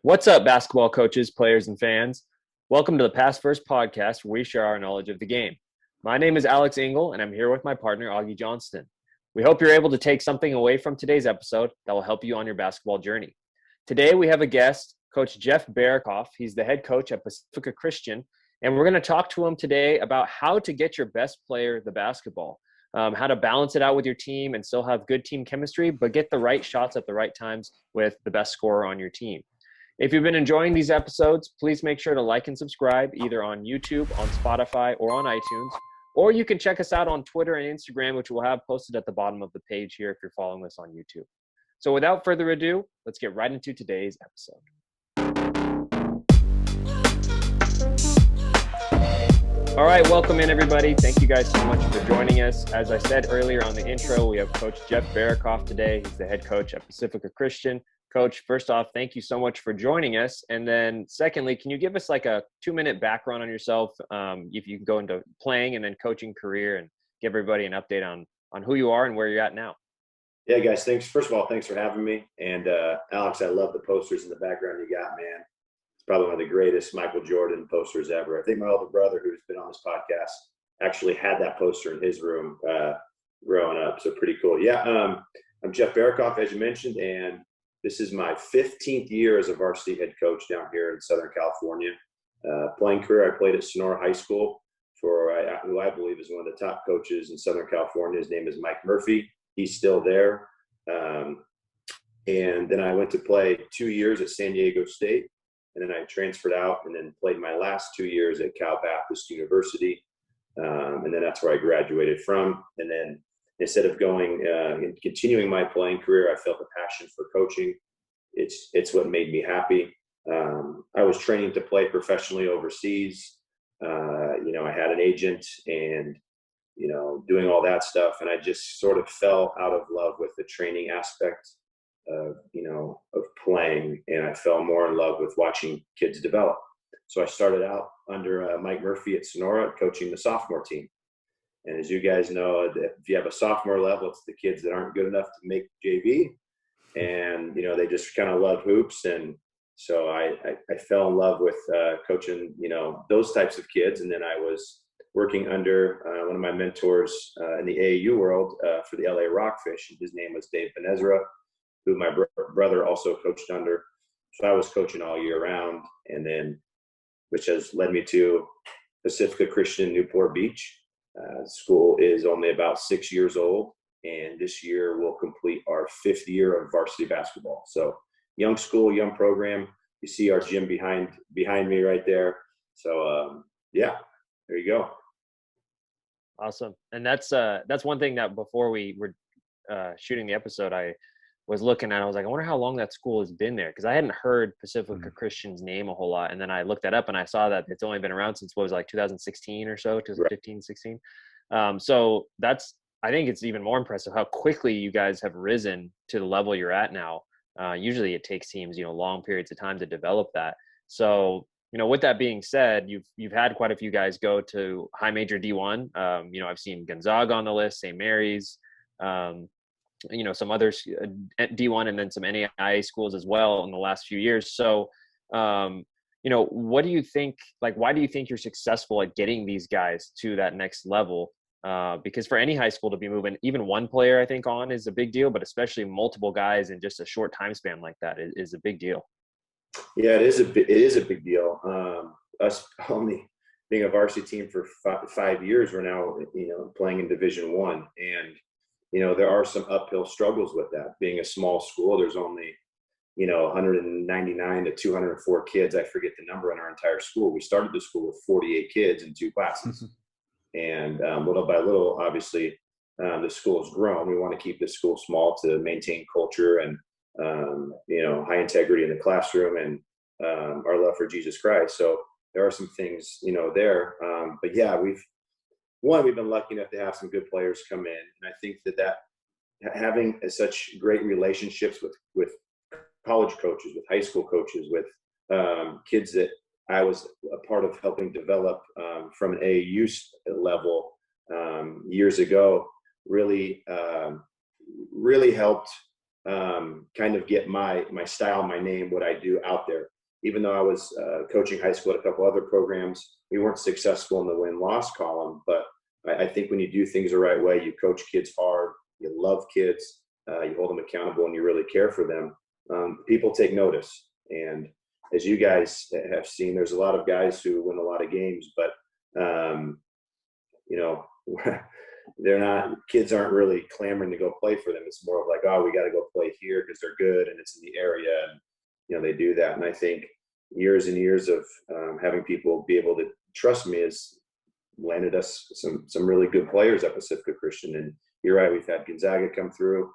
What's up, basketball coaches, players, and fans? Welcome to the Pass First podcast, where we share our knowledge of the game. My name is Alex Engel, and I'm here with my partner, Augie Johnston. We hope you're able to take something away from today's episode that will help you on your basketball journey. Today, we have a guest, Coach Jeff Barakoff. He's the head coach at Pacifica Christian, and we're going to talk to him today about how to get your best player the basketball, how to balance it out with your team and still have good team chemistry, but get the right shots at the right times with the best scorer on your team. If you've been enjoying these episodes, please make sure to like and subscribe either on YouTube, on Spotify, or on iTunes. Or you can check us out on Twitter and Instagram, which we'll have posted at the bottom of the page here if you're following us on YouTube. So without further ado, let's get right into today's episode. All right, welcome in, everybody. Thank you guys so much for joining us. As I said earlier on the intro, we have Coach Jeff Barakoff today. He's the head coach at Pacifica Christian. Coach, first off, thank you so much for joining us. And then secondly, can you give us like a 2-minute background on yourself? If you can go into playing and then coaching career and give everybody an update on who you are and where you're at now. Yeah, guys, thanks. First of all, thanks for having me. And Alex, I love the posters in the background you got, man. It's probably one of the greatest Michael Jordan posters ever. I think my older brother, who's been on this podcast, actually had that poster in his room growing up. So pretty cool. Yeah, I'm Jeff Barakoff, as you mentioned, and this is my 15th year as a varsity head coach down here in Southern California. Playing career, I played at Sonora High School for who I believe is one of the top coaches in Southern California. His name is Mike Murphy. He's still there. And then I went to play 2 years at San Diego State. And then I transferred out and then played my last 2 years at Cal Baptist University. And then that's where I graduated from. And then instead of going and continuing my playing career, I felt a passion for coaching. It's what made me happy. I was training to play professionally overseas. I had an agent and, doing all that stuff. And I just sort of fell out of love with the training aspect of playing. And I fell more in love with watching kids develop. So I started out under Mike Murphy at Sonora, coaching the sophomore team. And as you guys know, if you have a sophomore level, it's the kids that aren't good enough to make JV. And, they just kind of love hoops. And so I fell in love with coaching, those types of kids. And then I was working under one of my mentors in the AAU world for the LA Rockfish. His name was Dave Benezra, who my brother also coached under. So I was coaching all year round. And then, which has led me to Pacifica Christian Newport Beach. School is only about 6 years old, and this year we'll complete our 5th year of varsity basketball. So young school, young program. You see our gym behind me right there. So there you go. Awesome. And that's one thing that before we were shooting the episode, I was looking at. I was like, I wonder how long that school has been there, because I hadn't heard Pacifica Christian's name a whole lot. And then I looked that up and I saw that it's only been around since 2016 or so, 2015, 16. So I think it's even more impressive how quickly you guys have risen to the level you're at now. Usually it takes teams, long periods of time to develop that. So, with that being said, you've had quite a few guys go to high major D1. I've seen Gonzaga on the list, St. Mary's, some others D1 and then some NAIA schools as well in the last few years. So, what do you think, why do you think you're successful at getting these guys to that next level? Because for any high school to be moving even one player, I think, on is a big deal, but especially multiple guys in just a short time span like that is a big deal. Yeah, it is a big deal. Us only being a varsity team for 5 years, we're now, playing in Division I. And, there are some uphill struggles with that. Being a small school, there's only, 199 to 204 kids. I forget the number in our entire school. We started the school with 48 kids in 2 classes. And little by little, obviously, the school has grown. We want to keep the school small to maintain culture and, high integrity in the classroom and our love for Jesus Christ. So there are some things, there. But yeah, we've been lucky enough to have some good players come in. And I think that having such great relationships with college coaches, with high school coaches, with kids that I was a part of helping develop from an AAU level years ago, really helped kind of get my style, my name, what I do out there. even though I was coaching high school at a couple other programs, we weren't successful in the win-loss column. But I think when you do things the right way, you coach kids hard, you love kids, you hold them accountable, and you really care for them, people take notice. And as you guys have seen, there's a lot of guys who win a lot of games, but kids aren't really clamoring to go play for them. It's more of like, oh, we got to go play here because they're good and it's in the area. And, they do that. And I think years and years of having people be able to trust me has landed us some really good players at Pacifica Christian. And you're right, we've had Gonzaga come through.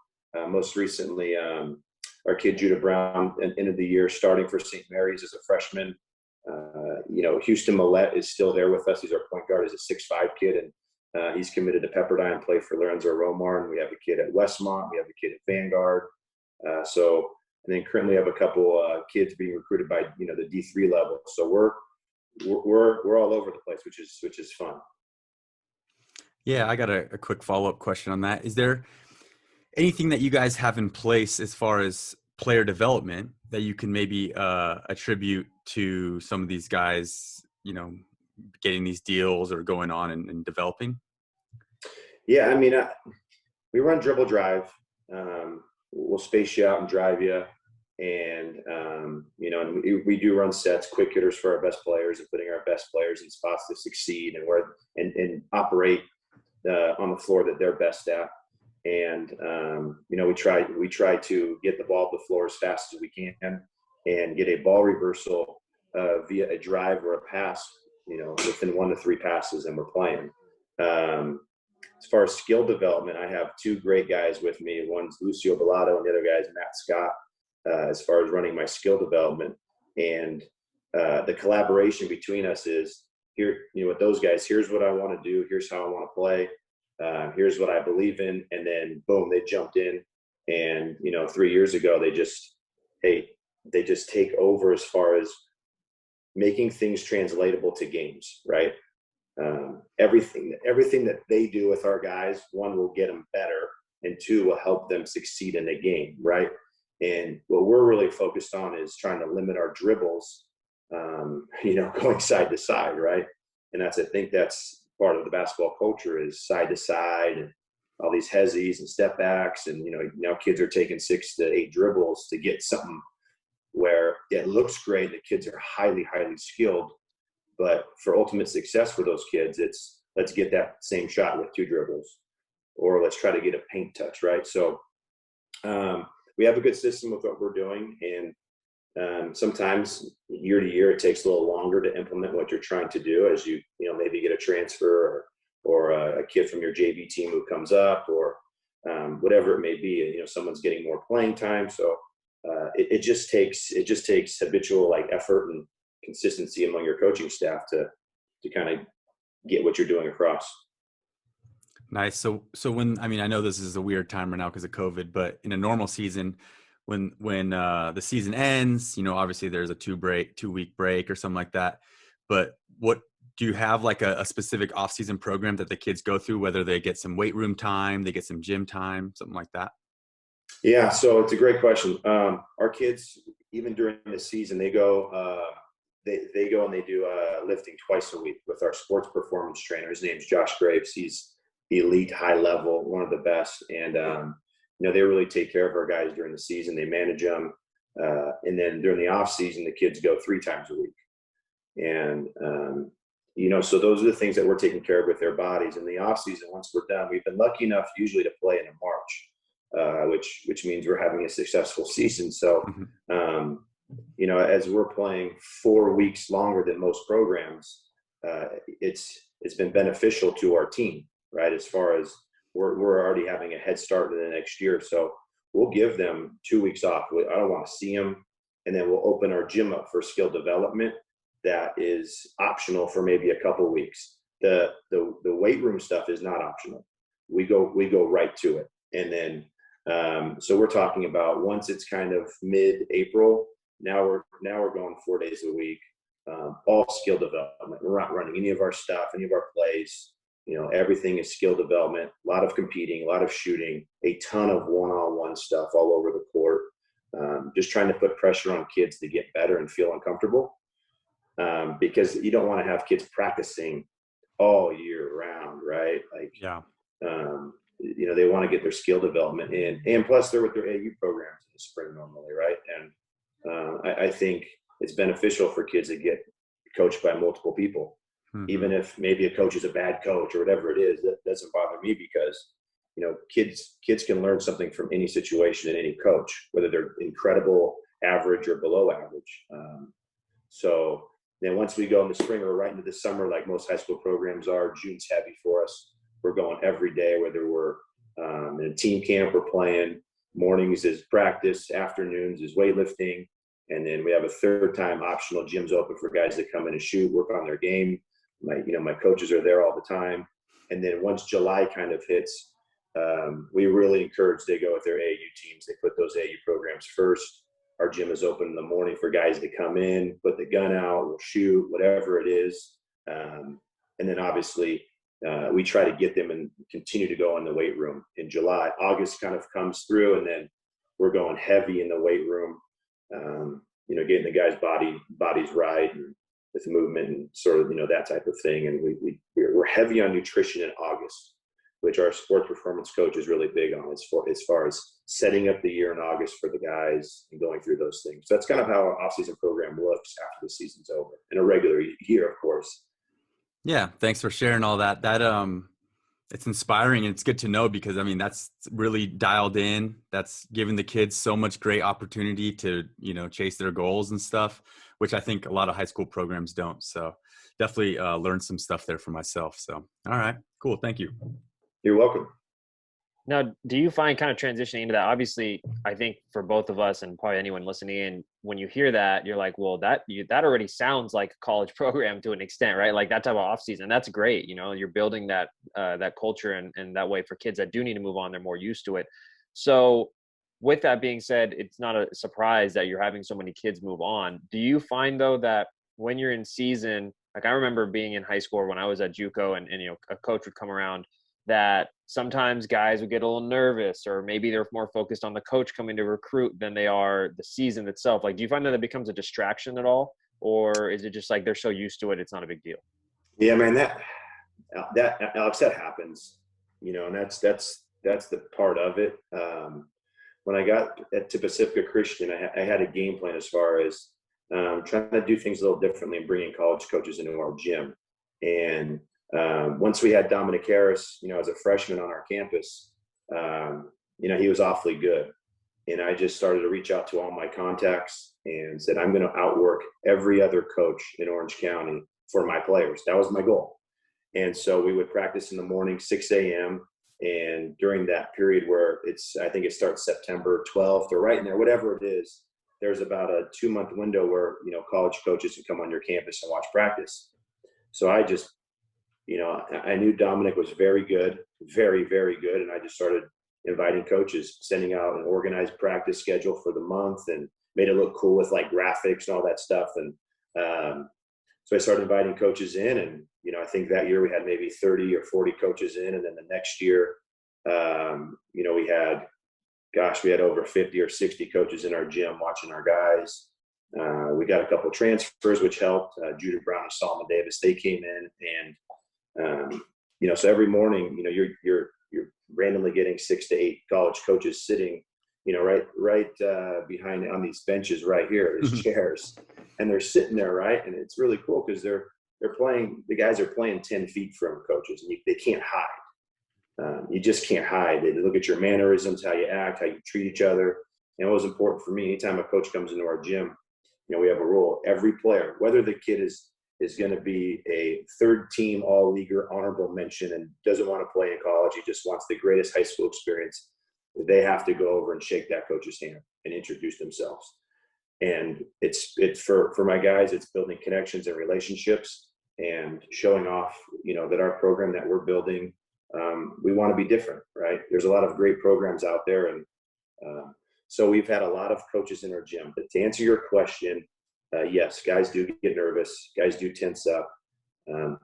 Most recently, our kid Judah Brown ended the year starting for St. Mary's as a freshman. Houston Millette is still there with us. He's our point guard. He's a 6'5" kid, and he's committed to Pepperdine, play for Lorenzo Romar. And we have a kid at Westmont. We have a kid at Vanguard. And then currently have a couple kids being recruited by the D3 level. So we're all over the place, which is fun. Yeah, I got a quick follow-up question on that. Is there anything that you guys have in place as far as player development that you can maybe attribute to some of these guys, getting these deals or going on and developing? Yeah, I mean, we run dribble drive. We'll space you out and drive you. And, and we do run sets, quick hitters for our best players and putting our best players in spots to succeed and operate on the floor that they're best at. And, we try to get the ball to the floor as fast as we can and get a ball reversal via a drive or a pass, within 1 to 3 passes, and we're playing. As far as skill development, I have 2 great guys with me. One's Lucio Bellato and the other guy is Matt Scott, as far as running my skill development. And the collaboration between us is here, with those guys, here's what I want to do. Here's how I want to play. Here's what I believe in. And then boom, they jumped in. And, 3 years ago, they just take over as far as making things translatable to games, right? Everything that they do with our guys, 1, will get them better, and 2, will help them succeed in a game, right? And what we're really focused on is trying to limit our dribbles, going side to side, right? And I think that's part of the basketball culture, is side to side and all these hezzies and step backs. And, now kids are taking 6 to 8 dribbles to get something where it looks great. The kids are highly, highly skilled. But for ultimate success for those kids, it's let's get that same shot with 2 dribbles, or let's try to get a paint touch, right? So we have a good system with what we're doing. And sometimes year to year, it takes a little longer to implement what you're trying to do as you maybe get a transfer or a kid from your JV team who comes up, or whatever it may be. Someone's getting more playing time. So it just takes habitual effort and consistency among your coaching staff to kind of get what you're doing across. Nice. So when, I know this is a weird time right now because of COVID, but in a normal season, when the season ends, obviously there's a 2-week break or something like that. But what do you have a specific off-season program that the kids go through, whether they get some weight room time, they get some gym time, something like that? Yeah. So it's a great question. Our kids, even during the season, they go, they go and they do lifting twice a week with our sports performance trainer. His name's Josh Graves. He's elite, high level, one of the best. And, they really take care of our guys during the season. They manage them. And then during the off season, the kids go 3 times a week. And, so those are the things that we're taking care of with their bodies. In the off season, once we're done, we've been lucky enough usually to play in March, which means we're having a successful season. So, as we're playing 4 weeks longer than most programs, it's been beneficial to our team, right? As far as we're already having a head start in the next year. So we'll give them 2 weeks off. I don't want to see them. And then we'll open our gym up for skill development that is optional for maybe a couple of weeks. The weight room stuff is not optional. We go right to it. And then, so we're talking about once it's kind of mid-April, now we're going 4 days a week, all skill development. We're not running any of our stuff, any of our plays. Everything is skill development, a lot of competing, a lot of shooting, a ton of one-on-one stuff all over the court. just trying to put pressure on kids to get better and feel uncomfortable, because you don't want to have kids practicing all year round, right? Like, Yeah. They want to get their skill development in, and plus they're with their AU programs in the spring normally, right? And I think it's beneficial for kids to get coached by multiple people, even if maybe a coach is a bad coach or whatever it is. That doesn't bother me, because kids can learn something from any situation and any coach, whether they're incredible, average, or below average. So then once we go in the spring or right into the summer, like most high school programs are, June's heavy for us. We're going every day, whether we're in a team camp, we're playing. Mornings is practice, afternoons is weightlifting, and then we have a third time optional gyms open for guys that come in and shoot, work on their game. My coaches are there all the time. And then once July kind of hits, we really encourage they go with their AU teams. They put those AU programs first. Our gym is open in the morning for guys to come in, put the gun out, we'll shoot, whatever it is. And then obviously we try to get them and continue to go in the weight room in July. August kind of comes through, and then we're going heavy in the weight room, getting the guys' bodies right, and with movement and sort of, that type of thing. And we're heavy on nutrition in August, which our sports performance coach is really big on as far as setting up the year in August for the guys and going through those things. So that's kind of how our off-season program looks after the season's over, in a regular year, of course. Yeah. Thanks for sharing all that. It's inspiring, and it's good to know, because that's really dialed in. That's giving the kids so much great opportunity to, chase their goals and stuff, which I think a lot of high school programs don't. So definitely learned some stuff there for myself. So, all right, cool. Thank you. You're welcome. Now, do you find kind of transitioning into that? Obviously, I think for both of us and probably anyone listening in, when you hear that, you're like, well, that already sounds like a college program to an extent, right? Like that type of off season. That's great. You're building that culture and that way for kids that do need to move on. They're more used to it. So with that being said, it's not a surprise that you're having so many kids move on. Do you find though that when you're in season, like I remember being in high school when I was at JUCO and a coach would come around, that sometimes guys would get a little nervous, or maybe they're more focused on the coach coming to recruit than they are the season itself. Like, do you find that it becomes a distraction at all? Or is it just like they're so used to it, it's not a big deal? Yeah, man, that Alex, that happens, and that's the part of it. When I got to Pacifica Christian, I had a game plan as far as trying to do things a little differently and bringing college coaches into our gym. And once we had Dominic Harris, as a freshman on our campus, he was awfully good. And I just started to reach out to all my contacts and said, I'm going to outwork every other coach in Orange County for my players. That was my goal. And so we would practice in the morning, 6 a.m. And during that period where I think it starts September 12th or right in there, whatever it is, there's about a 2-month window where, college coaches can come on your campus and watch practice. So I just, I knew Dominic was very good, very, very good. And I just started inviting coaches, sending out an organized practice schedule for the month, and made it look cool with like graphics and all that stuff. And so I started inviting coaches in, and, I think that year we had maybe 30 or 40 coaches in. And then the next year, we had over 50 or 60 coaches in our gym watching our guys. We got a couple of transfers, which helped. Judah Brown and Solomon Davis, they came in, and so every morning, you're randomly getting 6 to 8 college coaches sitting, right behind on these benches right here, these chairs, and they're sitting there, right, and it's really cool because they're playing. The guys are playing 10 feet from coaches, and they can't hide. You just can't hide. They look at your mannerisms, how you act, how you treat each other. And it was important for me. Anytime a coach comes into our gym, we have a rule. Every player, whether the kid is going to be a third-team all-leaguer honorable mention and doesn't want to play in college, he just wants the greatest high school experience, they have to go over and shake that coach's hand and introduce themselves. And it's for my guys, it's building connections and relationships and showing off, that our program that we're building, we want to be different, right? There's a lot of great programs out there. And so we've had a lot of coaches in our gym. But to answer your question, yes, guys do get nervous. Guys do tense up.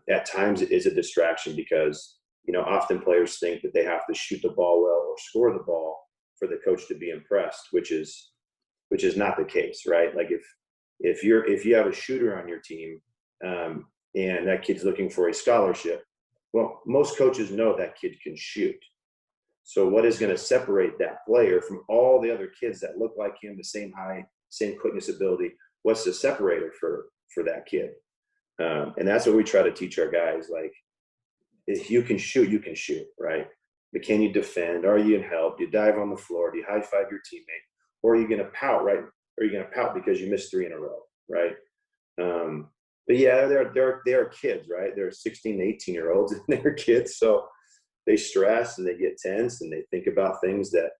At times it is a distraction because, often players think that they have to shoot the ball well or score the ball for the coach to be impressed, which is which is not the case, right? Like if you have a shooter on your team, and that kid's looking for a scholarship, well, most coaches know that kid can shoot. So what is going to separate that player from all the other kids that look like him, the same height, same quickness ability? What's the separator for that kid? And that's what we try to teach our guys. Like, if you can shoot, you can shoot, right? But can you defend? Are you in help? Do you dive on the floor? Do you high five your teammate? Or are you going to pout, right? Or are you going to pout because you missed 3 in a row, right? But yeah, they're kids, right? They're 16 to 18-year-olds, and they're kids. So they stress and they get tense and they think about things that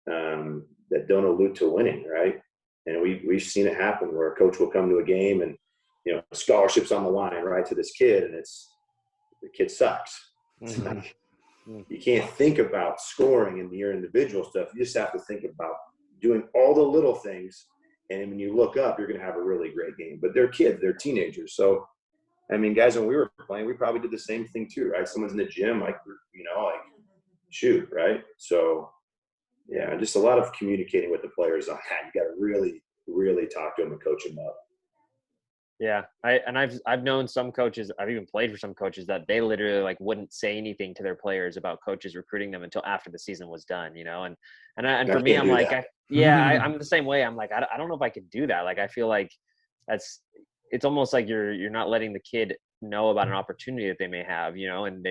don't allude to winning, right? And we've seen it happen where a coach will come to a game and, you know, scholarship's on the line, right, to this kid, and the kid sucks. It's like, you can't think about scoring and your individual stuff. You just have to think about doing all the little things. And when you look up, you're going to have a really great game. But they're kids, they're teenagers. So, I mean, guys, when we were playing, we probably did the same thing too, right? Someone's in the gym, like, you know, like, shoot, right? So, yeah, just a lot of communicating with the players on that. You got to really, really talk to them and coach them up. Yeah, I've known some coaches. I've even played for some coaches that they literally like wouldn't say anything to their players about coaches recruiting them until after the season was done. You know, and for me, I'm like, I'm the same way. I'm like, I don't know if I could do that. Like, I feel like it's almost like you're not letting the kid know about an opportunity that they may have. You know, and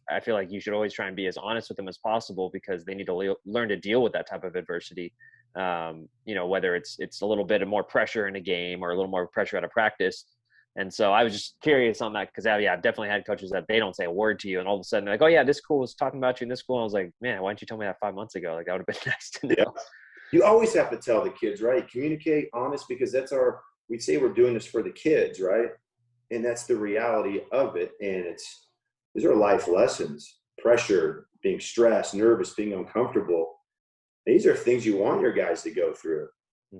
I feel like you should always try and be as honest with them as possible because they need to learn to deal with that type of adversity. You know, whether it's a little bit of more pressure in a game or a little more pressure out of practice. And so I was just curious on that because, I've definitely had coaches that they don't say a word to you. And all of a sudden they're like, oh, yeah, this school was talking about you in this school. And I was like, man, why didn't you tell me that 5 months ago? Like, that would have been nice to know. Yeah. You always have to tell the kids, right? Communicate, honest, because we say we're doing this for the kids, right? And that's the reality of it. And these are life lessons: pressure, being stressed, nervous, being uncomfortable. These are things you want your guys to go through.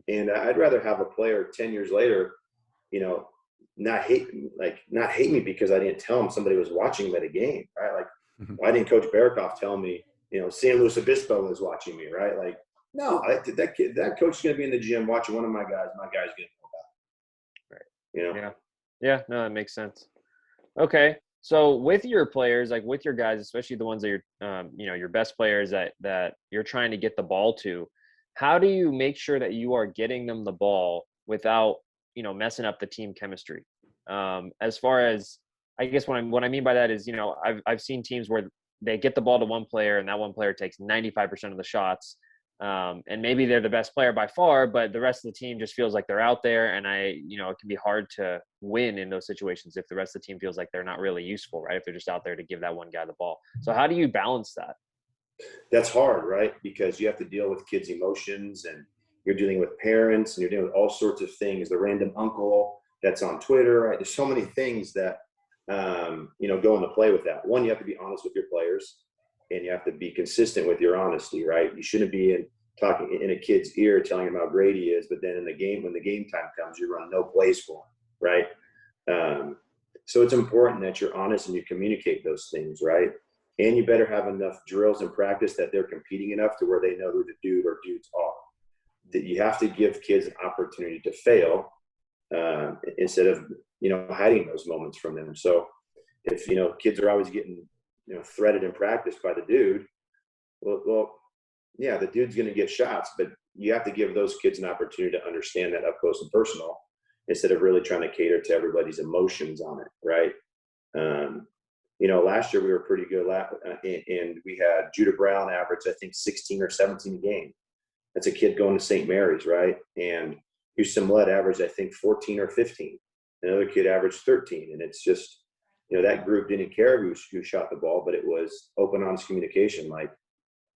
And I'd rather have a player 10 years later, you know, not hate me because I didn't tell him somebody was watching him at a game, right? Like, why didn't Coach Barakoff tell me, you know, San Luis Obispo was watching me, right? Like, no, that coach is going to be in the gym watching one of my guys. My guy's going to know about it. Right. You know? Yeah. Yeah. No, that makes sense. Okay. So with your players, like with your guys, especially the ones that you're, you know, your best players that you're trying to get the ball to, how do you make sure that you are getting them the ball without, you know, messing up the team chemistry? As far as, I guess what I mean by that is, you know, I've seen teams where they get the ball to one player and that one player takes 95% of the shots. And maybe they're the best player by far, but the rest of the team just feels like they're out there. And you know, it can be hard to win in those situations if the rest of the team feels like they're not really useful, right? If they're just out there to give that one guy the ball. So how do you balance that? That's hard, right? Because you have to deal with kids' emotions, and you're dealing with parents, and you're dealing with all sorts of things. The random uncle that's on Twitter, right? There's so many things that, you know, go into play with that. One, you have to be honest with your players. And you have to be consistent with your honesty, right? You shouldn't be talking in a kid's ear, telling him how great he is, but then in the game, when the game time comes, you run no plays for him, right? So it's important that you're honest and you communicate those things, right? And you better have enough drills and practice that they're competing enough to where they know who the dude or dudes are. That you have to give kids an opportunity to fail instead of, you know, hiding those moments from them. So if, you know, kids are always getting, you know, threaded in practice by the dude, well, yeah, the dude's going to get shots, but you have to give those kids an opportunity to understand that up close and personal instead of really trying to cater to everybody's emotions on it, right? You know, last year we were pretty good, and we had Judah Brown average, I think, 16 or 17 a game. That's a kid going to St. Mary's, right? And Houston Led averaged, I think, 14 or 15. Another kid averaged 13, and it's just, you know, that group didn't care who shot the ball, but it was open, honest communication. Like,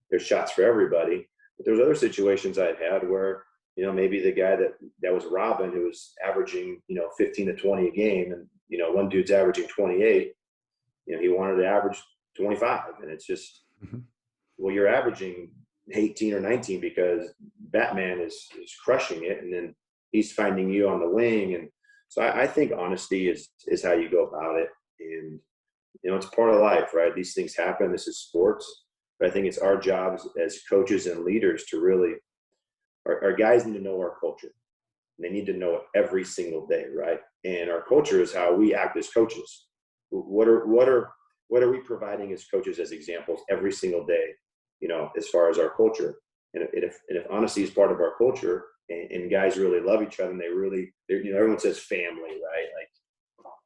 there's shots for everybody. But there was other situations I've had where, you know, maybe the guy that was Robin, who was averaging, you know, 15 to 20 a game, and, you know, one dude's averaging 28, you know, he wanted to average 25. And it's just, well, you're averaging 18 or 19 because Batman is crushing it, and then he's finding you on the wing. And so I think honesty is how you go about it. And, you know, it's part of life, right? These things happen. This is sports. But I think it's our job as coaches and leaders to really our guys need to know our culture. They need to know it every single day, right? And our culture is how we act as coaches. What are we providing as coaches as examples every single day, as far as our culture? And if honesty is part of our culture, and guys really love each other, and everyone says family, right? Like,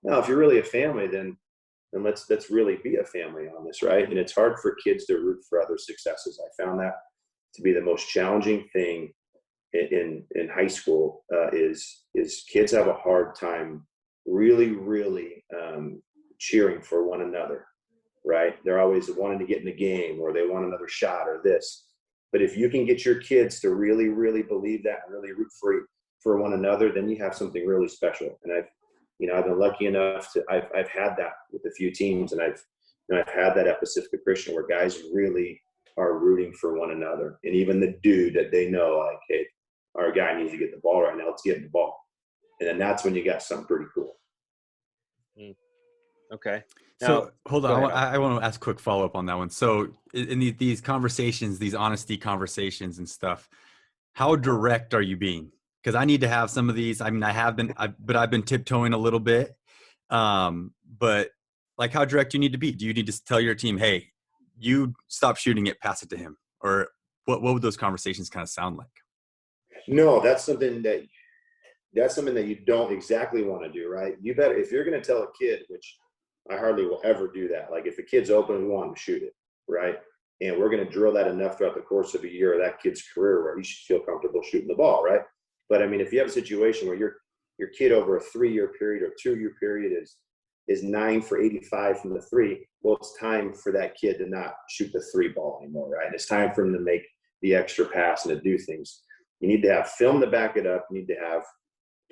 no, if you're really a family, then let's really be a family on this, right? And it's hard for kids to root for other successes. I found that to be the most challenging thing in high school. Is kids have a hard time really cheering for one another, right? They're always wanting to get in the game, or they want another shot or this. But if you can get your kids to really believe that and really root for one another, then you have something really special. And I've been lucky enough to I've had that with a few teams, and I've had that at Pacifica Christian where guys really are rooting for one another. And even the dude that they know, like, hey, our guy needs to get the ball right now, let's get him the ball. And then that's when you got something pretty cool. Okay. Now, So hold on, ahead. I want to ask a quick follow up on that one. So in these conversations, these honesty conversations and stuff, how direct are you being? Because I need to have some of these. I mean, I've been tiptoeing a little bit. But like, how direct do you need to be? Do you need to tell your team, hey, you stop shooting it, pass it to him? Or what would those conversations kind of sound like? No, that's something that you don't exactly want to do, right? You better, if you're going to tell a kid, which I hardly will ever do that. Like, if a kid's open, we want him to shoot it, right? And we're going to drill that enough throughout the course of a year of that kid's career where he should feel comfortable shooting the ball, right? But I mean, if you have a situation where your kid over a 3-year period or 2-year period is 9 for 85 from the three, well, it's time for that kid to not shoot the 3 ball anymore, right? And it's time for him to make the extra pass and to do things. You need to have film to back it up. You need to have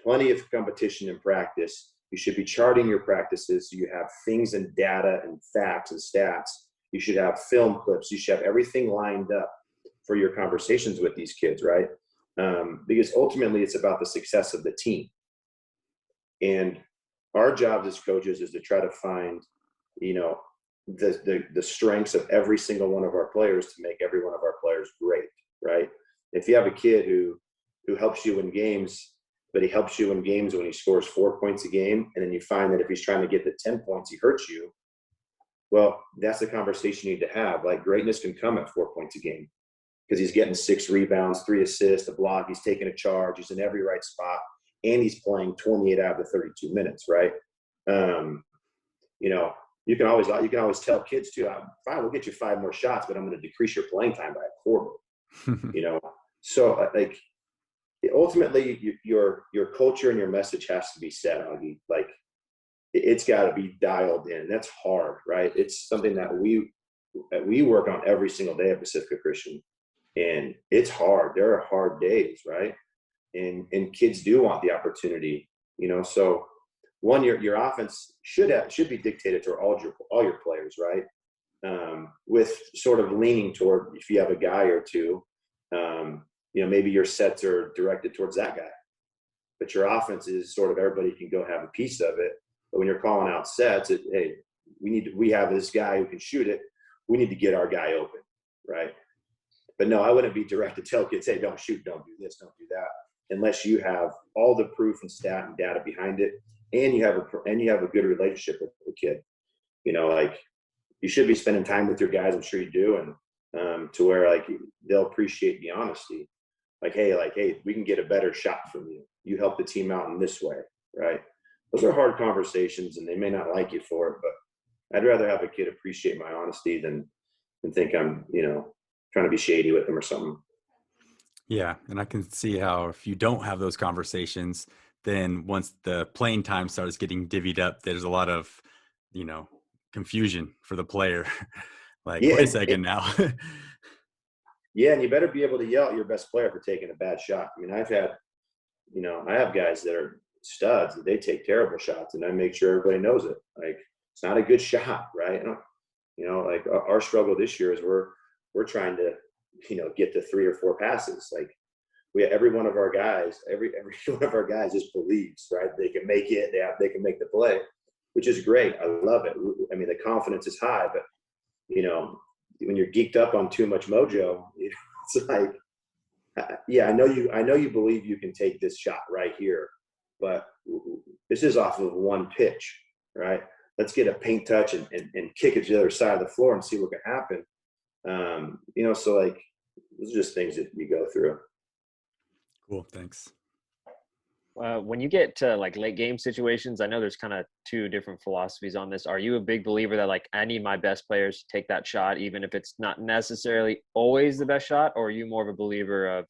plenty of competition and practice. You should be charting your practices so you have things and data and facts and stats. You should have film clips. You should have everything lined up for your conversations with these kids, right? Because ultimately it's about the success of the team. And our job as coaches is to try to find, the strengths of every single one of our players to make every one of our players great, right? If you have a kid who helps you win games, but he helps you in games when he scores 4 points a game, and then you find that if he's trying to get to 10 points, he hurts you. Well, that's the conversation you need to have. Like, greatness can come at 4 points a game because he's getting 6 rebounds, 3 assists, a block. He's taking a charge. He's in every right spot, and he's playing 28 out of the 32 minutes, right? You can always tell kids too, fine, we'll get you 5 more shots, but I'm going to decrease your playing time by a quarter. So like, ultimately your culture and your message has to be set, Augie. Like, it's got to be dialed in. That's hard, right? It's something that we work on every single day at Pacifica Christian, and it's hard. There are hard days, right? And kids do want the opportunity, so one, your offense should be dictated to all your players, right? With sort of leaning toward, if you have a guy or two, maybe your sets are directed towards that guy, but your offense is sort of everybody can go have a piece of it. But when you're calling out sets, hey, we have this guy who can shoot it. We need to get our guy open, right? But no, I wouldn't be direct to tell kids, hey, don't shoot, don't do this, don't do that, unless you have all the proof and stat and data behind it, and you have a good relationship with the kid. Like, you should be spending time with your guys. I'm sure you do, and to where, like, they'll appreciate the honesty. Like, hey, we can get a better shot from you. You help the team out in this way, right? Those are hard conversations, and they may not like you for it, but I'd rather have a kid appreciate my honesty than think I'm, trying to be shady with them or something. Yeah. And I can see how if you don't have those conversations, then once the playing time starts getting divvied up, there's a lot of, confusion for the player. Like, yeah, wait a second now. Yeah, and you better be able to yell at your best player for taking a bad shot. I mean, I have guys that are studs, that they take terrible shots, and I make sure everybody knows it. Like, it's not a good shot, right? Like, our struggle this year is we're trying to, get to 3 or 4 passes. Like, every one of our guys just believes, right? They can make it. They can make the play, which is great. I love it. I mean, the confidence is high, but when you're geeked up on too much mojo, it's like, yeah, I know you believe you can take this shot right here, but this is off of one pitch, right? Let's get a paint touch and kick it to the other side of the floor and see what can happen. So like, those are just things that you go through. Cool. Thanks. When you get to like late game situations, I know there's kind of two different philosophies on this. Are you a big believer that like I need my best players to take that shot, even if it's not necessarily always the best shot? Or are you more of a believer of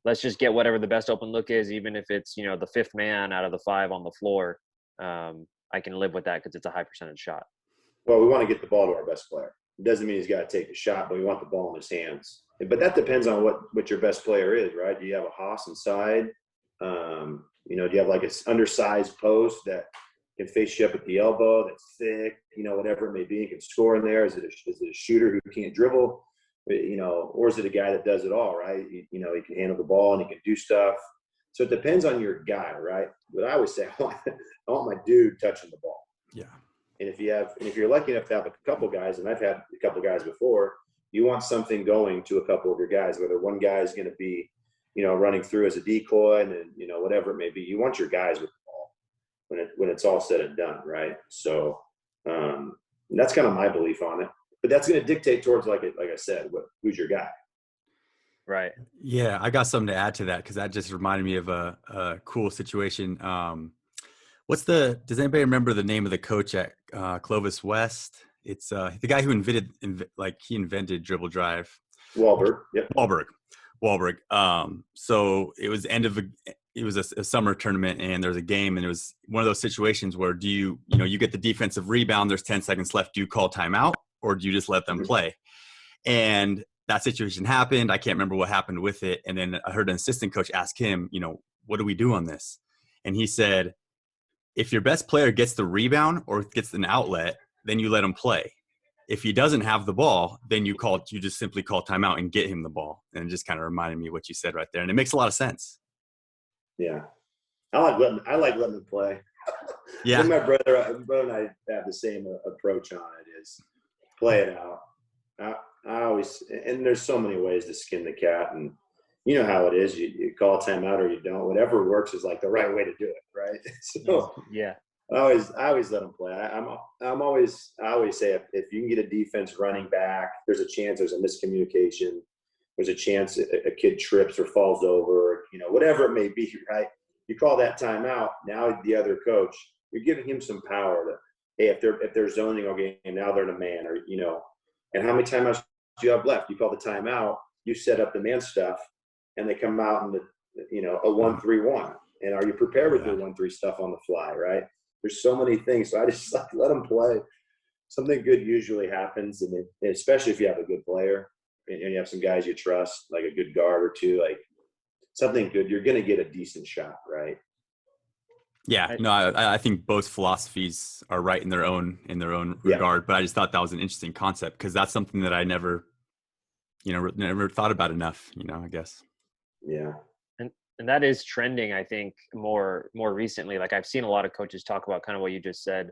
let's just get whatever the best open look is, even if it's, the fifth man out of the five on the floor? I can live with that because it's a high percentage shot. Well, we want to get the ball to our best player. It doesn't mean he's got to take the shot, but we want the ball in his hands. But that depends on what your best player is, right? Do you have a Haas inside? Do you have like an undersized post that can face you up at the elbow, that's thick, whatever it may be, and can score in there? Is it a shooter who can't dribble, or is it a guy that does it all, right? He can handle the ball and he can do stuff. So it depends on your guy, right? But I always say I want my dude touching the ball. Yeah. And if you're lucky enough to have a couple guys, and I've had a couple guys before, you want something going to a couple of your guys, whether one guy is going to be, running through as a decoy, and then, whatever it may be. You want your guys with the ball when it's all said and done, right? So that's kind of my belief on it. But that's going to dictate towards, like I said, who's your guy. Right. Yeah, I got something to add to that because that just reminded me of a cool situation. Does anybody remember the name of the coach at Clovis West? It's the guy who invented dribble drive. Wahlberg. Yep. Wahlberg. So it was it was a summer tournament, and there was a game, and it was one of those situations where you get the defensive rebound, there's 10 seconds left. Do you call timeout or do you just let them play? And that situation happened. I can't remember what happened with it. And then I heard an assistant coach ask him, what do we do on this? And he said, if your best player gets the rebound or gets an outlet, then you let him play. If he doesn't have the ball, then you just simply call timeout and get him the ball. And it just kind of reminded me of what you said right there. And it makes a lot of sense. Yeah. I like letting them play. Yeah. My brother and I have the same approach on it, is play it out. I always, and there's so many ways to skin the cat, and you know how it is. You call a timeout or you don't. Whatever works is like the right way to do it, right? So yeah, I always let them play. I always say if you can get a defense running back, there's a chance there's a miscommunication. There's a chance a kid trips or falls over, whatever it may be, right? You call that timeout. Now the other coach, you're giving him some power to, hey, if they're zoning, okay, and now they're in a man, or and how many timeouts do you have left? You call the timeout, you set up the man stuff, and they come out in a 1-3-1. And are you prepared with your 1-3 stuff on the fly, right? There's so many things. So I just let them play. Something good usually happens, and especially if you have a good player and you have some guys you trust, like a good guard or two, like something good, you're going to get a decent shot, right? Yeah, no, I think both philosophies are right in their own regard, but I just thought that was an interesting concept because that's something that I never thought about enough, I guess. Yeah. And that is trending, I think, more recently. Like I've seen a lot of coaches talk about kind of what you just said,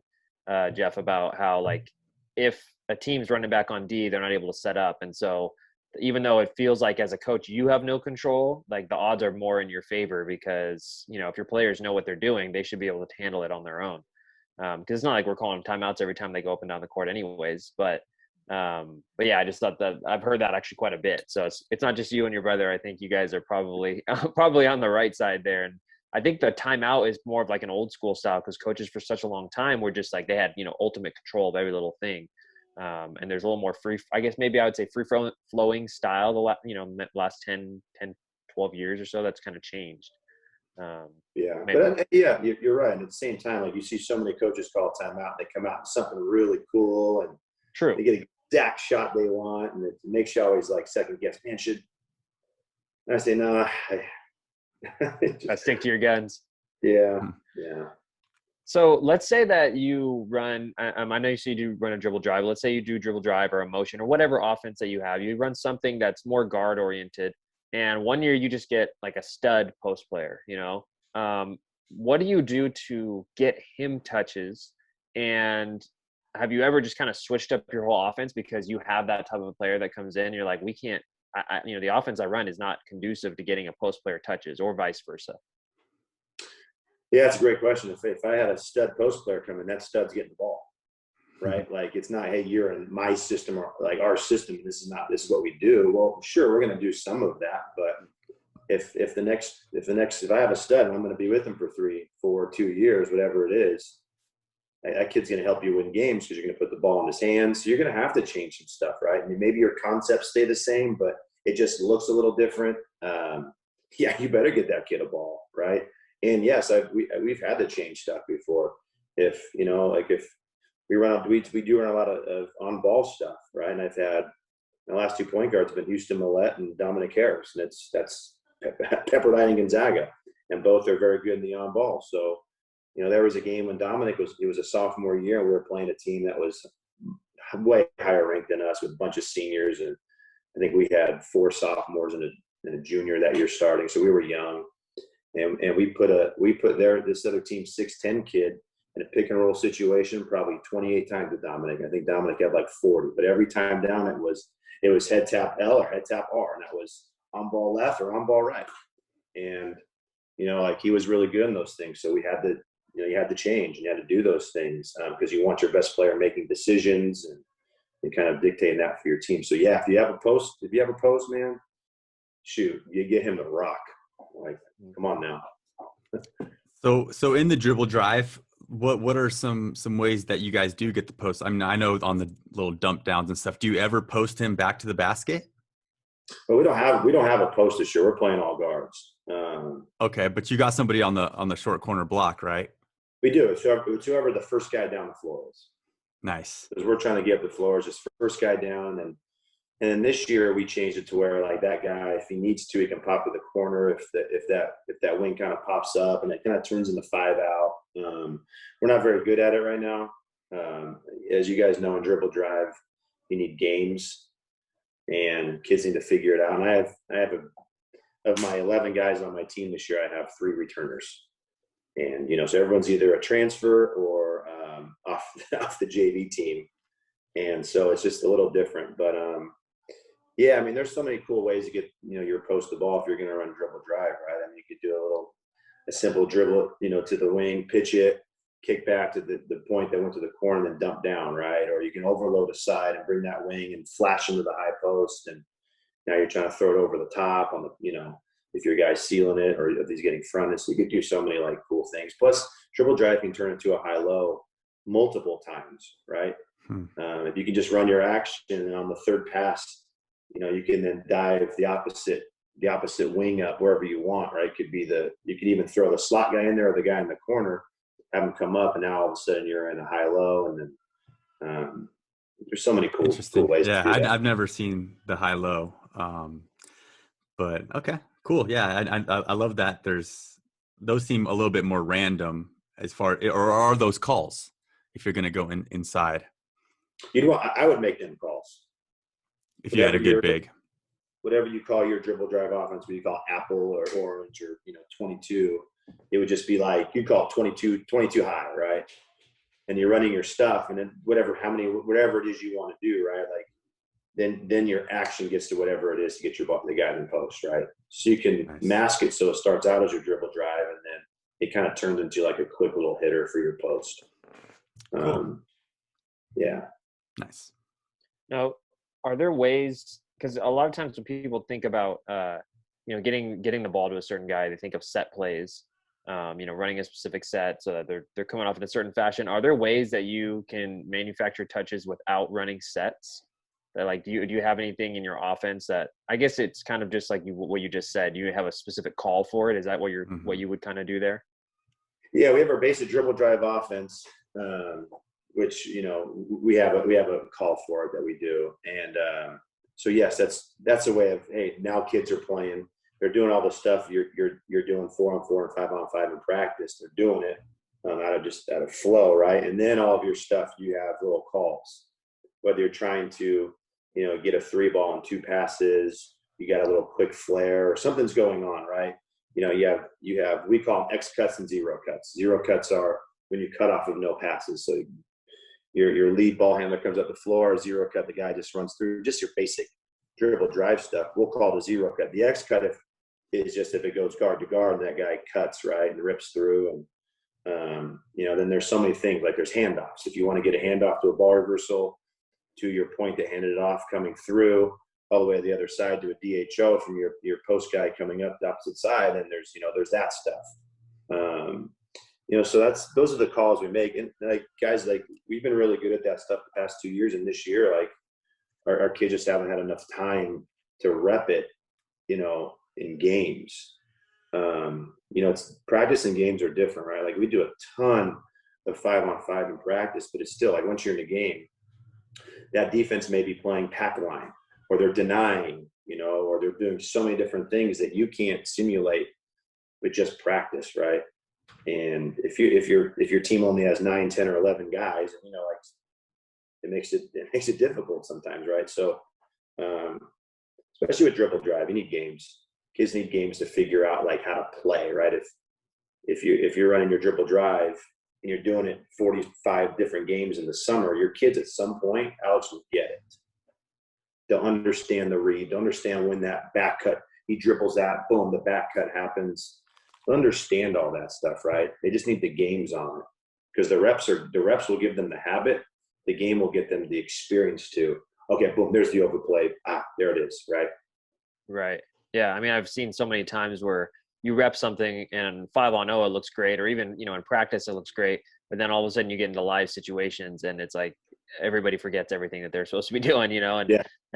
Jeff, about how like if a team's running back on D, they're not able to set up. And so even though it feels like as a coach you have no control, like the odds are more in your favor because, if your players know what they're doing, they should be able to handle it on their own. Because it's not like we're calling timeouts every time they go up and down the court anyways. But yeah, I just thought that I've heard that actually quite a bit. So it's not just you and your brother. I think you guys are probably on the right side there. And I think the timeout is more of like an old school style because coaches for such a long time were just like they had ultimate control of every little thing. And there's a little more free, I guess maybe I would say free flowing style the last 10, 12 years or so that's kind of changed. Yeah, but you're right. And at the same time, like you see so many coaches call timeout, they come out with something really cool and true. They get a exact shot they want, and it makes you always like second guess. Man, and I say no. I stick to your guns. Yeah. So let's say that you run. I know you say you do run a dribble drive. Let's say you do dribble drive or a motion or whatever offense that you have. You run something that's more guard oriented, and one year you just get like a stud post player. What do you do to get him touches? And have you ever just kind of switched up your whole offense because you have that type of a player that comes in? You're like, we can't the offense I run is not conducive to getting a post player touches or vice versa. Yeah, that's a great question. If I had a stud post player come in, that stud's getting the ball, right? Mm-hmm. Like, it's not, hey, you're in my system or like our system. This is what we do. Well, sure, we're going to do some of that, but if I have a stud and I'm going to be with him for 3, 4, 2 years, whatever it is, that kid's going to help you win games because you're going to put the ball in his hands. So you're going to have to change some stuff, right? I mean, maybe your concepts stay the same, but it just looks a little different. Yeah, you better get that kid a ball, right? And yes, we've had to change stuff before. If we do run a lot of on ball stuff, right? And I've had the last 2 point guards have been Houston Millette and Dominic Harris, and that's Pepperdine and Gonzaga, and both are very good in the on ball. So, there was a game when Dominic was a sophomore year, and we were playing a team that was way higher ranked than us with a bunch of seniors, and I think we had 4 sophomores and a junior that year starting, so we were young. And we put this other team 6'10" kid in a pick and roll situation probably 28 times with Dominic. I think Dominic had like 40, but every time down it was head tap L or head tap R, and that was on ball left or on ball right. And he was really good in those things. So we had to you had to change and you had to do those things because you want your best player making decisions and kind of dictating that for your team. So yeah, if you have a post, man, shoot, you get him to rock. Like, come on now. So in the dribble drive, what are some ways that you guys do get the post? I mean, I know on the little dump downs and stuff, do you ever post him back to the basket? Well, we don't have a post this year. We're playing all guards. Okay, but you got somebody on the short corner block, right? We do. It's whoever the first guy down the floor is. Nice. Because we're trying to get up the floor, just first guy down. And then this year we changed it to where like that guy, if he needs to, he can pop to the corner if that wing kind of pops up and it kind of turns into 5 out. We're not very good at it right now. As you guys know, in dribble drive, you need games, and kids need to figure it out. And I have of my 11 guys on my team this year, I have 3 returners. And, so everyone's either a transfer or off the JV team. And so it's just a little different. But, yeah, I mean, there's so many cool ways to get, your post the ball if you're going to run dribble drive, right? I mean, you could do a simple dribble, to the wing, pitch it, kick back to the point that went to the corner and then dump down, right? Or you can overload a side and bring that wing and flash into the high post. And now you're trying to throw it over the top on the, if your guy's sealing it or if he's getting fronted. So you could do so many like cool things. Plus dribble drive can turn into a high-low multiple times, right? If you can just run your action and on the third pass, you can then dive the opposite wing up wherever you want, right? You could even throw the slot guy in there or the guy in the corner, have him come up, and now all of a sudden you're in a high-low, and then there's so many cool ways to do that. I've never seen the high-low, but okay, cool. Yeah, I love that. Those seem a little bit more random as far, or are those calls if you're going to go inside? I would make them calls. If you had a good big. Whatever you call your dribble drive offense, what you call apple or orange or 22, it would just be like you call it 22 high, right? And you're running your stuff, and then whatever it is you want to do, right? Like then your action gets to whatever it is to get the guy in the post, right? So you can mask it so it starts out as your dribble drive, and then it kind of turns into like a quick little hitter for your post. Cool. Yeah. Nice. Now, are there ways? Because a lot of times when people think about, getting the ball to a certain guy, they think of set plays, running a specific set so that they're coming off in a certain fashion. Are there ways that you can manufacture touches without running sets? That like, do you have anything in your offense that, I guess it's kind of just like what you just said. Do you have a specific call for it? Is that what what you would kind of do there? Yeah, we have our basic dribble drive offense, which we have a call for it that we do, and so yes, that's a way of, hey, now kids are playing, they're doing all the stuff you're doing 4-on-4 and 5-on-5 in practice. They're doing it out of flow, right? And then all of your stuff, you have little calls, whether you're trying to get a 3 ball and 2 passes, you got a little quick flare or something's going on, right? You have we call them X cuts and 0 cuts. 0 cuts are when you cut off of no passes. So your lead ball handler comes up the floor, 0 cut, the guy just runs through, just your basic dribble drive stuff, we'll call the zero cut. The X cut is just if it goes guard to guard and that guy cuts, right, and rips through. And then there's so many things, like there's handoffs. If you want to get a handoff to a ball reversal, to your point that handed it off coming through all the way to the other side to a DHO from your post guy coming up the opposite side, and there's that stuff. So those are the calls we make. And like guys, like we've been really good at that stuff the past 2 years, and this year, like our kids just haven't had enough time to rep it, in games. It's practice and games are different, right? Like we do a ton of 5-on-5 in practice, but it's still like once you're in the game, that defense may be playing pack line, or they're denying, or they're doing so many different things that you can't simulate with just practice, right? And if your team only has 9, 10, or 11 guys, it makes it difficult sometimes, right? So, especially with dribble drive, you need games. Kids need games to figure out like how to play, right? If you're running your dribble drive and you're doing it 45 different games in the summer, your kids at some point, Alex, will get it. They'll understand the read. They'll understand when that back cut, he dribbles that, boom, the back cut happens. They'll understand all that stuff, right? They just need the games on it, because the reps will give them the habit. The game will get them the experience to, okay, boom, there's the overplay. There it is, right? Right. Yeah. I mean, I've seen so many times where you rep something and 5-on-0, it looks great, or even, in practice, it looks great. But then all of a sudden you get into live situations and it's like everybody forgets everything that they're supposed to be doing, and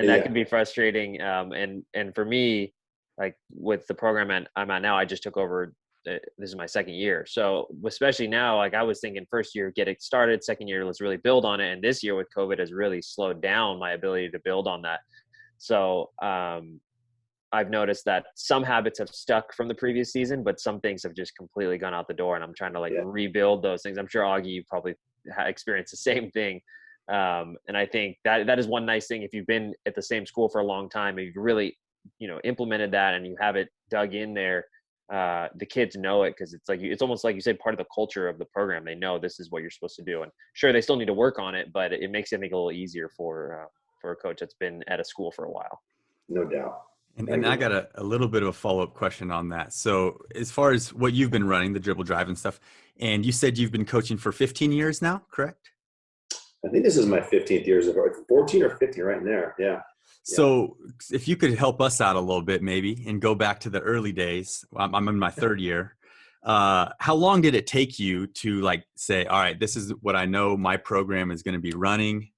that can be frustrating. And for me, like with the program I'm at now, I just took over. This is my second year. So especially now, like I was thinking first year, get it started, second year, let's really build on it. And this year with COVID has really slowed down my ability to build on that. So I've noticed that some habits have stuck from the previous season, but some things have just completely gone out the door, and I'm trying to rebuild those things. I'm sure Augie, you probably experienced the same thing. And I think that is one nice thing. If you've been at the same school for a long time and you've really, implemented that and you have it dug in there, the kids know it, because it's almost like you said, part of the culture of the program. They know this is what you're supposed to do, and sure, they still need to work on it, but it makes it a little easier for a coach that's been at a school for a while. No doubt. And I got a little bit of a follow-up question on that. So as far as what you've been running, the dribble drive and stuff, and you said you've been coaching for 15 years now, correct? I think this is my 15th year, 14 or 15 right in there. Yeah. So if you could help us out a little bit maybe and go back to the early days. I'm in my third year. How long did it take you to say, all right, this is what I know my program is going to be running.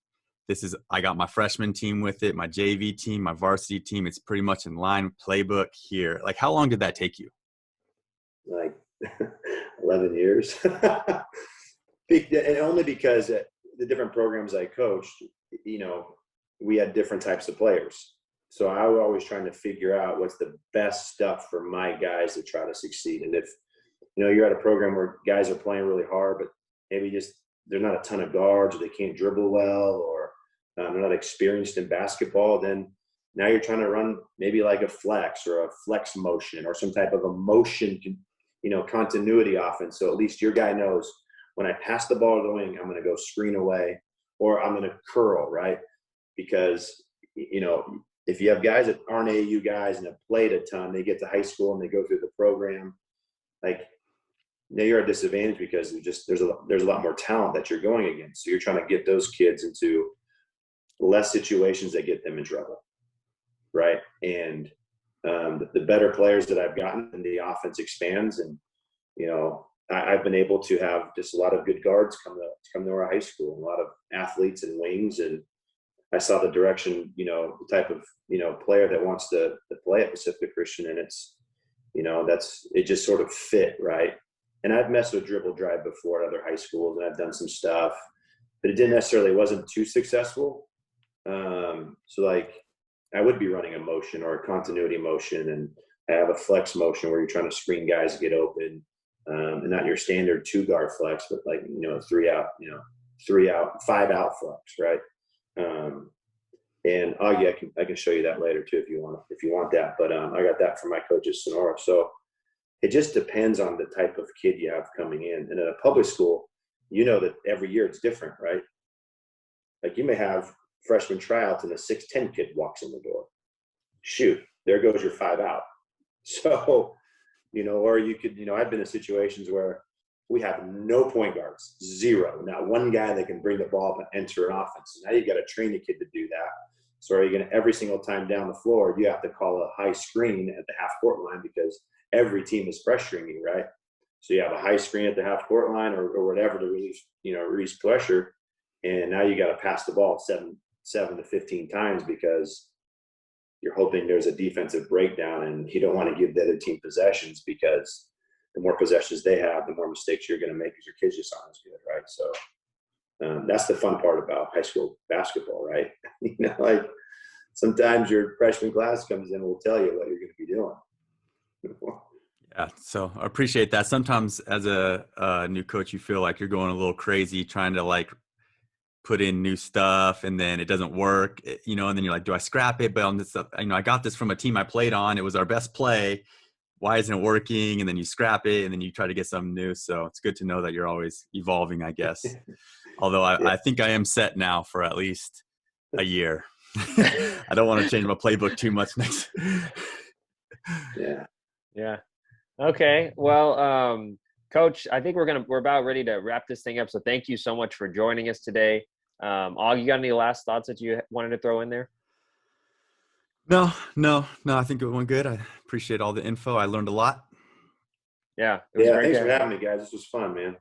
I got my freshman team with it, my JV team, my varsity team. It's pretty much in line playbook here. Like, how long did that take you? Like 11 years. And only because the different programs I coached, we had different types of players. So I was always trying to figure out what's the best stuff for my guys to try to succeed. And if, you're at a program where guys are playing really hard, but maybe just they're not a ton of guards, or they can't dribble well, or they're not experienced in basketball, then now you're trying to run maybe like a flex or a flex motion or some type of a motion, continuity offense. So at least your guy knows when I pass the ball to the wing, I'm going to go screen away, or I'm going to curl, right? Because, if you have guys that aren't AAU guys and have played a ton, they get to high school and they go through the program, now you're at a disadvantage because there's a lot more talent that you're going against. So you're trying to get those kids into less situations that get them in trouble, right? And the better players that I've gotten, and the offense expands, and I've been able to have just a lot of good guards come to our high school, a lot of athletes and wings, and I saw the direction, the type of player that wants to play at Pacifica Christian, and it's it just sort of fit, right? And I've messed with dribble drive before at other high schools, and I've done some stuff, but it wasn't too successful. So I would be running a motion or a continuity motion, and I have a flex motion where you're trying to screen guys to get open, and not your standard 2-guard flex, but 3 out, 5 out flex, right? And Augie, I can show you that later too if you want that. But I got that from my coach at Sonora. So it just depends on the type of kid you have coming in. And at a public school, that every year it's different, right? Like you may have freshman tryouts and a 6'10" kid walks in the door. shoot, there goes your 5 out. So, or you could, I've been in situations where we have no point guards, zero, not one guy that can bring the ball up and enter an offense. Now you got to train a kid to do that. So are you going to, every single time down the floor, you have to call a high screen at the half court line because every team is pressuring you, right? So you have a high screen at the half court line or whatever to release pressure. And now you got to pass the ball 7 to 15 times because you're hoping there's a defensive breakdown, and you don't want to give the other team possessions because the more possessions they have, the more mistakes you're going to make because your kids just aren't as good, right? So that's the fun part about high school basketball, right? Like sometimes your freshman class comes in and will tell you what you're going to be doing. Yeah, so I appreciate that. Sometimes as a new coach, you feel like you're going a little crazy trying to like put in new stuff and then it doesn't work, and then you're like, do I scrap it? But on this, I got this from a team I played on. It was our best play. Why isn't it working? And then you scrap it and then you try to get something new. So it's good to know that you're always evolving, I guess. Although I think I am set now for at least a year. I don't want to change my playbook too much next. Yeah. Okay. Well, Coach, I think we're about ready to wrap this thing up. So thank you so much for joining us today. Og, you got any last thoughts that you wanted to throw in there? No. I think it went good. I appreciate all the info. I learned a lot. Yeah. Thanks for having me, guys. This was fun, man.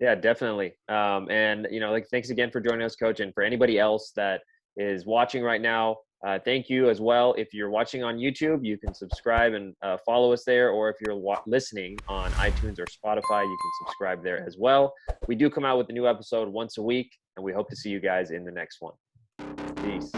Yeah, definitely. And thanks again for joining us, Coach. And for anybody else that is watching right now, thank you as well. If you're watching on YouTube, you can subscribe and follow us there. Or if you're listening on iTunes or Spotify, you can subscribe there as well. We do come out with a new episode once a week, and we hope to see you guys in the next one. Peace.